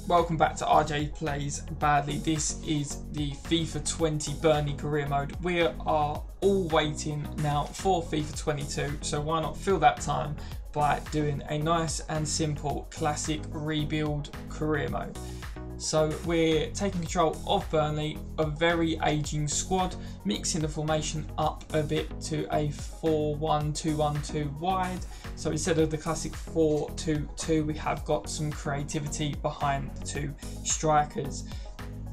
welcome back to RJ Plays Badly. This is the FIFA 20 Burnley career mode. We are all waiting now for FIFA 22, so why not fill that time by doing a nice and simple classic rebuild career mode. So we're taking control of Burnley, a very ageing squad, mixing the formation up a bit to a 4-1-2-1-2 wide. So instead of the classic 4-2-2, we have got some creativity behind the two strikers.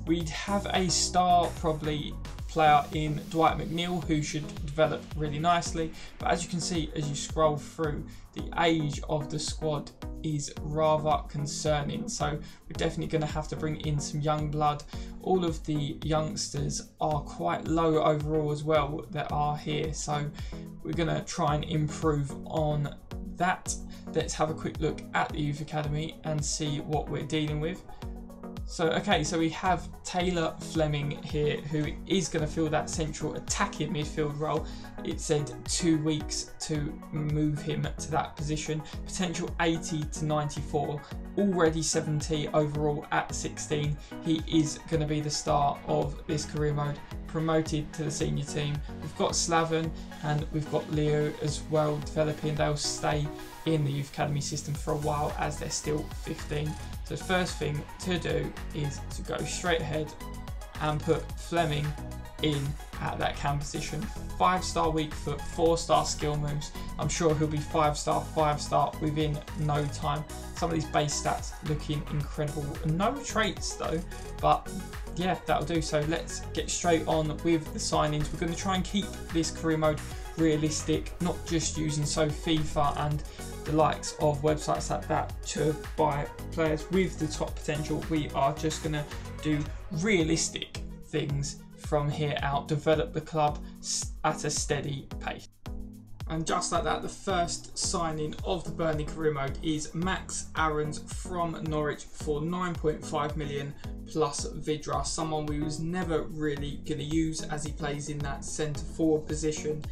We'd have a star probably player in Dwight McNeil, who should develop really nicely, but as you can see as you scroll through, the age of the squad is rather concerning, so we're definitely going to have to bring in some young blood. All of the youngsters are quite low overall as well that are here, so we're going to try and improve on that. Let's have a quick look at the youth academy and see what we're dealing with. So we have Taylor Fleming here, who is going to fill that central attacking midfield role. It said 2 weeks to move him to that position. Potential 80 to 94, already 70 overall at 16. He is going to be the star of this career mode, promoted to the senior team. We've got Slaven and we've got Leo as well developing. They'll stay in the youth academy system for a while as they're still 15. So the first thing to do is to go straight ahead and put Fleming in at that cam position. 5-star weak foot, 4-star skill moves. I'm sure he'll be 5-star, 5-star within no time. Some of these base stats looking incredible. No traits though, but yeah, that'll do. So let's get straight on with the signings. We're going to try and keep this career mode realistic, not just using FIFA and the likes of websites like that to buy players with the top potential. We are just going to do realistic things from here out, develop the club at a steady pace. And just like that, the first signing of the Burnley career mode is Max Aarons from Norwich for 9.5 million plus Vidra, someone we was never really going to use as he plays in that centre forward position,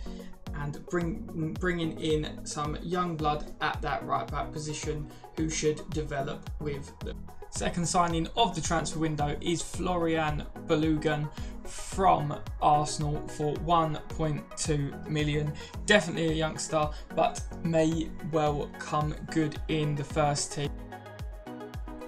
and bringing in some young blood at that right back position who should develop with them. Second signing of the transfer window is Florian Balogun from Arsenal for 1.2 million. Definitely a youngster, but may well come good in the first team.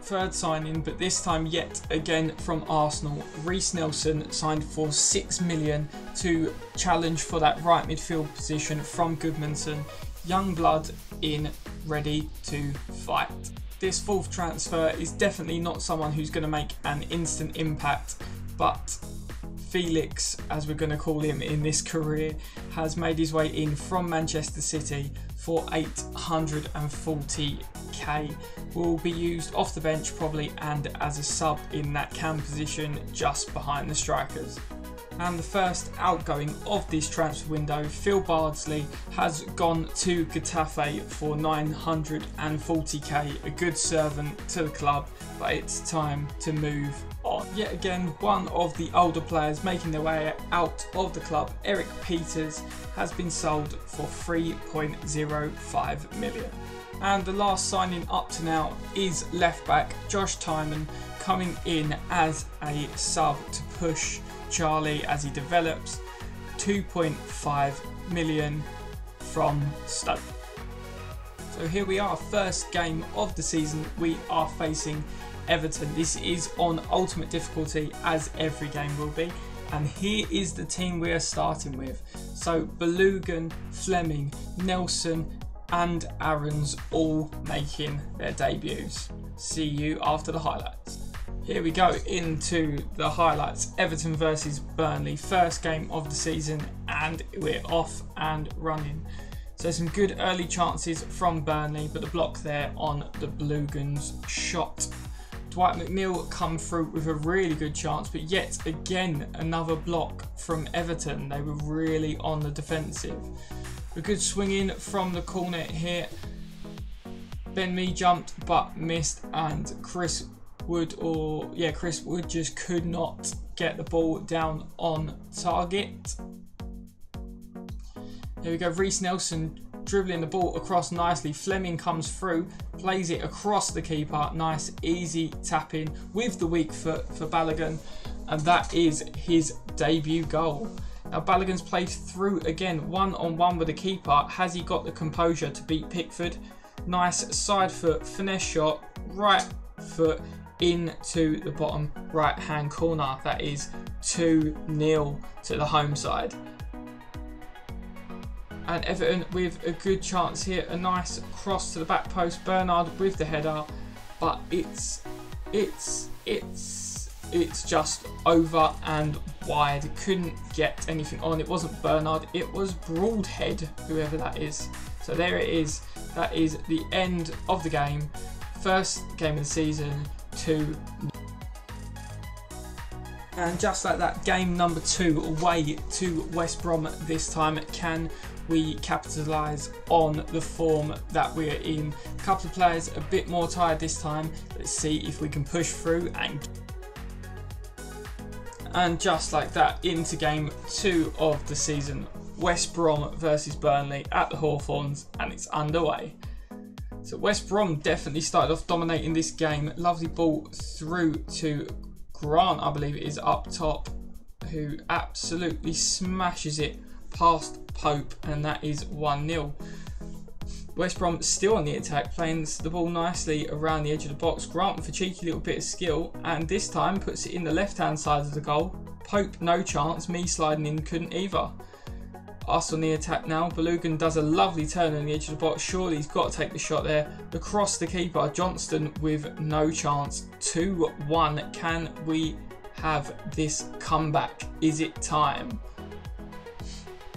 Third signing, but this time yet again from Arsenal, Reiss Nelson signed for 6 million to challenge for that right midfield position from Goodmanson. Young blood in, ready to fight. This fourth transfer is definitely not someone who's going to make an instant impact, but Felix, as we're going to call him in this career, has made his way in from Manchester City for 840k. Will be used off the bench probably and as a sub in that cam position just behind the strikers. And the first outgoing of this transfer window, Phil Bardsley, has gone to Getafe for 940k, a good servant to the club, but it's time to move on. Yet again, one of the older players making their way out of the club, Eric Peters, has been sold for 3.05 million. And the last signing up to now is left back Josh Tymon, coming in as a sub to push Charlie as he develops. 2.5 million from Stoke. So here we are, first game of the season. We are facing Everton. This is on ultimate difficulty, as every game will be. And here is the team we are starting with. So Balogun, Fleming, Nelson and Aarons all making their debuts. See you after the highlights. Here we go into the highlights. Everton versus Burnley, first game of the season, and we're off and running. So some good early chances from Burnley, but the block there on the Balogun's shot. Dwight McNeil come through with a really good chance, but yet again another block from Everton. They were really on the defensive. A good swing in from the corner here. Ben Mee jumped but missed, and Chris Wood just could not get the ball down on target. Here we go, Reiss Nelson dribbling the ball across nicely. Fleming comes through, plays it across the keeper. Nice, easy tapping with the weak foot for Balogun. And that is his debut goal. Now Balogun's played through again, one-on-one with the keeper. Has he got the composure to beat Pickford? Nice side foot, finesse shot, right foot into the bottom right-hand corner. That is 2-0 to the home side. And Everton with a good chance here. A nice cross to the back post. Bernard with the header, but it's just over and wide. Couldn't get anything on. It wasn't Bernard, it was Broadhead, whoever that is. So there it is. That is the end of the game. First game of the season, 2. And just like that, game number 2 away to West Brom this time. Can we capitalise on the form that we're in? A couple of players a bit more tired this time. Let's see if we can push through. And just like that, into game 2 of the season. West Brom versus Burnley at the Hawthorns, and it's underway. So West Brom definitely started off dominating this game. Lovely ball through to Grant, I believe it is, up top, who absolutely smashes it past Pope, and that is 1-0. West Brom still on the attack, playing the ball nicely around the edge of the box. Grant with a cheeky little bit of skill, and this time puts it in the left-hand side of the goal. Pope, no chance. Me sliding in, couldn't either. Us on the attack now. Balogun does a lovely turn on the edge of the box. Surely he's got to take the shot there. Across the keeper, Johnston with no chance. 2-1. Can we have this comeback? Is it time?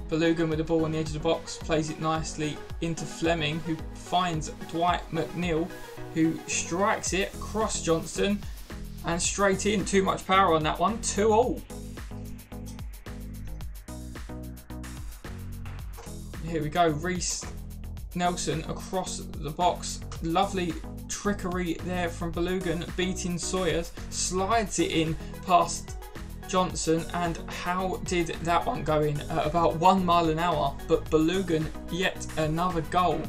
Balogun with the ball on the edge of the box, plays it nicely into Fleming, who finds Dwight McNeil, who strikes it across Johnston and straight in. Too much power on that one. 2-2. Here we go. Reece Nelson across the box. Lovely trickery there from Balogun, beating Sawyers, slides it in past Johnson, and how did that one go in? At about 1 mile an hour, but Balogun yet another goal.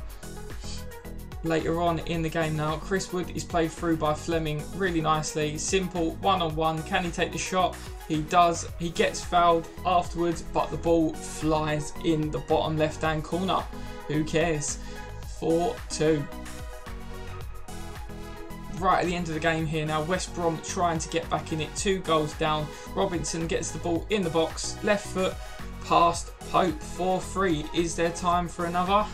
Later on in the game now, Chris Wood is played through by Fleming really nicely. Simple one-on-one. Can he take the shot? He does. He gets fouled afterwards, but the ball flies in the bottom left-hand corner. Who cares? 4-2. Right at the end of the game here now, West Brom trying to get back in it. 2 goals down. Robinson gets the ball in the box. Left foot past Pope. 4-3. Is there time for another?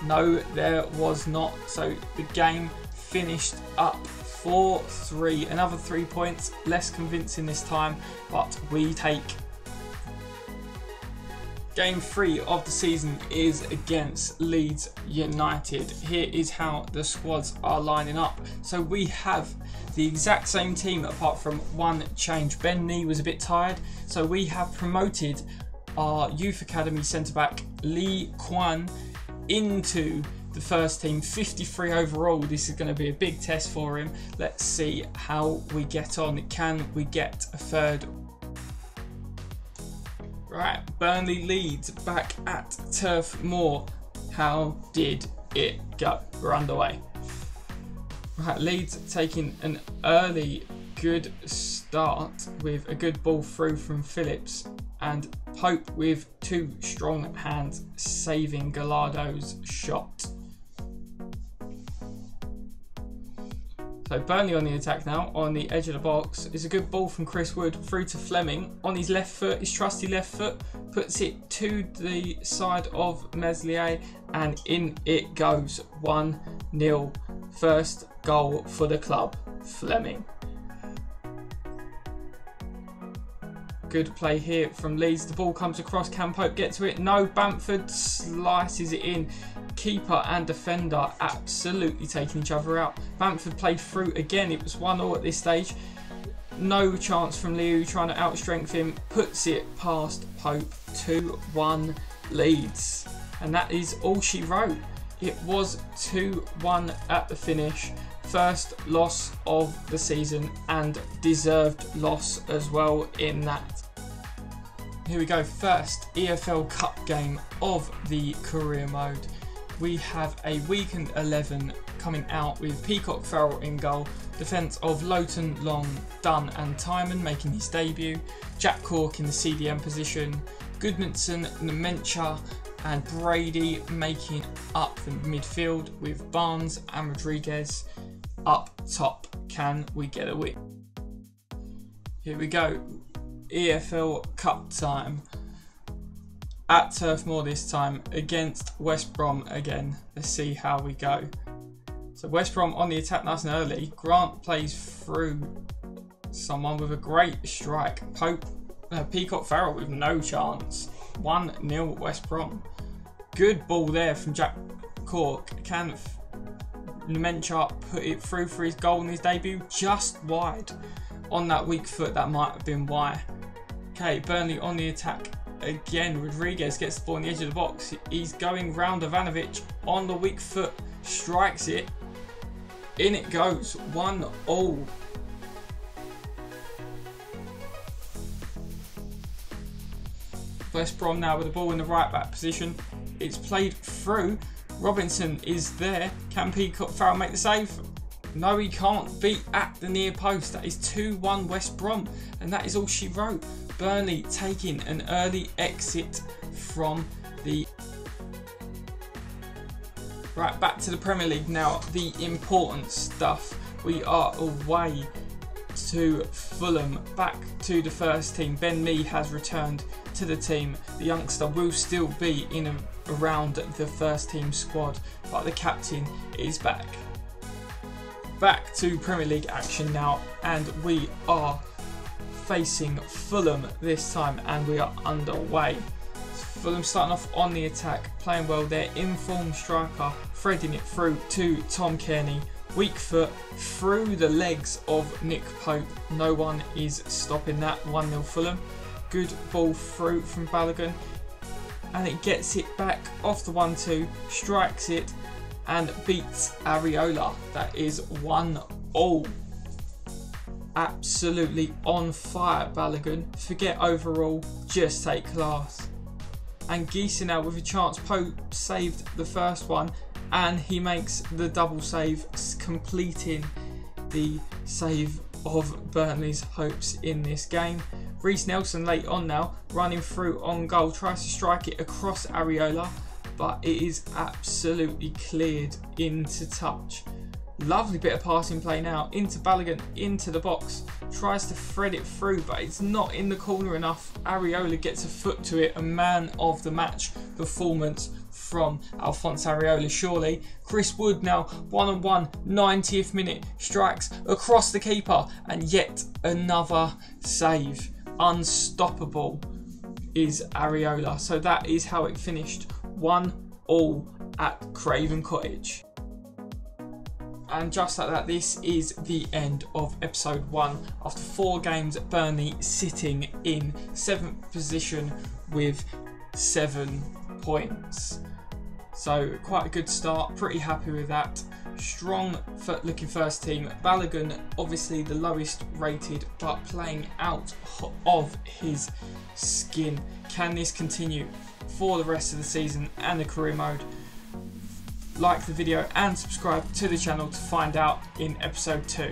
No, there was not. So the game finished up 4-3. Another 3 points. Less convincing this time, but we take. Game 3 of the season is against Leeds United. Here is how the squads are lining up. So we have the exact same team apart from one change. Ben Nee was a bit tired, so we have promoted our youth academy centre-back Lee Kwan into the first team. 53 overall. This is going to be a big test for him. Let's see how we get on. Can we get a third? Right, Burnley Leeds back at Turf Moor. How did it go? We're underway. Right, Leeds taking an early good start with a good ball through from Phillips, and Pope with 2 strong hands saving Gallardo's shot. So Burnley on the attack now, on the edge of the box. It's a good ball from Chris Wood through to Fleming. On his left foot, his trusty left foot, puts it to the side of Meslier, and in it goes. 1-0. First goal for the club, Fleming. Good play here from Leeds. The ball comes across. Can Pope get to it? No. Bamford slices it in. Keeper and defender absolutely taking each other out. Bamford played through again. It was 1-0 at this stage. No chance from Liu, trying to outstrength him. Puts it past Pope. 2-1 Leeds. And that is all she wrote. It was 2-1 at the finish. First loss of the season, and deserved loss as well in that. Here we go, first EFL Cup game of the career mode. we have a weekend 11 coming out with Peacock Farrell in goal, defence of Lowton, Long, Dunn and Timon making his debut, Jack Cork in the CDM position, Goodmanson, Nemencha and Brady making up the midfield with Barnes and Rodriguez up top. Can we get a win? Here we go, EFL Cup time. At Turf Moor this time against West Brom again. Let's see how we go. So West Brom on the attack nice and early. Grant plays through someone with a great strike. Peacock Farrell with no chance. 1-0 West Brom. Good ball there from Jack Cork. Can Nemencha put it through for his goal in his debut? Just wide. On that weak foot, that might have been why. Okay, Burnley on the attack. Again, Rodriguez gets the ball on the edge of the box. He's going round Ivanovic on the weak foot. Strikes it. In it goes. 1-0. West Brom now with the ball in the right back position. It's played through. Robinson is there. Can Peacock Farrell make the save? No, he can't. Beat at the near post. That is 2-1 West Brom. And that is all she wrote. Burnley taking an early exit from the... Right, back to the Premier League now. The important stuff. We are away to Fulham. Back to the first team. Ben Mee has returned to the team. The youngster will still be in around the first team squad, but the captain is back. Back to Premier League action now, and we are facing Fulham this time, and we are underway. Fulham starting off on the attack, playing well. Their informed striker threading it through to Tom Kearney. Weak foot through the legs of Nick Pope. No one is stopping that. 1-0 Fulham. Good ball through from Balogun, and it gets it back off the 1-2, strikes it and beats Areola. That is 1-0. Absolutely on fire, Balogun. Forget overall, just take class. And Gieser now with a chance. Pope saved the first one and he makes the double save, completing the save of Burnley's hopes in this game. Reece Nelson late on now, running through on goal, tries to strike it across Areola, but it is absolutely cleared into touch. Lovely bit of passing play now into Balogun, into the box, tries to thread it through, but it's not in the corner enough. Areola gets a foot to it. A man of the match performance from Alphonse Areola, surely. Chris Wood now 1-on-1, 90th minute, strikes across the keeper, and yet another save. Unstoppable is Areola. So that is how it finished, 1-1 at Craven Cottage. And just like that, this is the end of episode 1 after 4 games. Burnley sitting in 7th position with 7 points. So quite a good start, pretty happy with that. Strong looking first team. Balogun obviously the lowest rated, but playing out of his skin. Can this continue for the rest of the season and the career mode? Like the video and subscribe to the channel to find out in episode 2.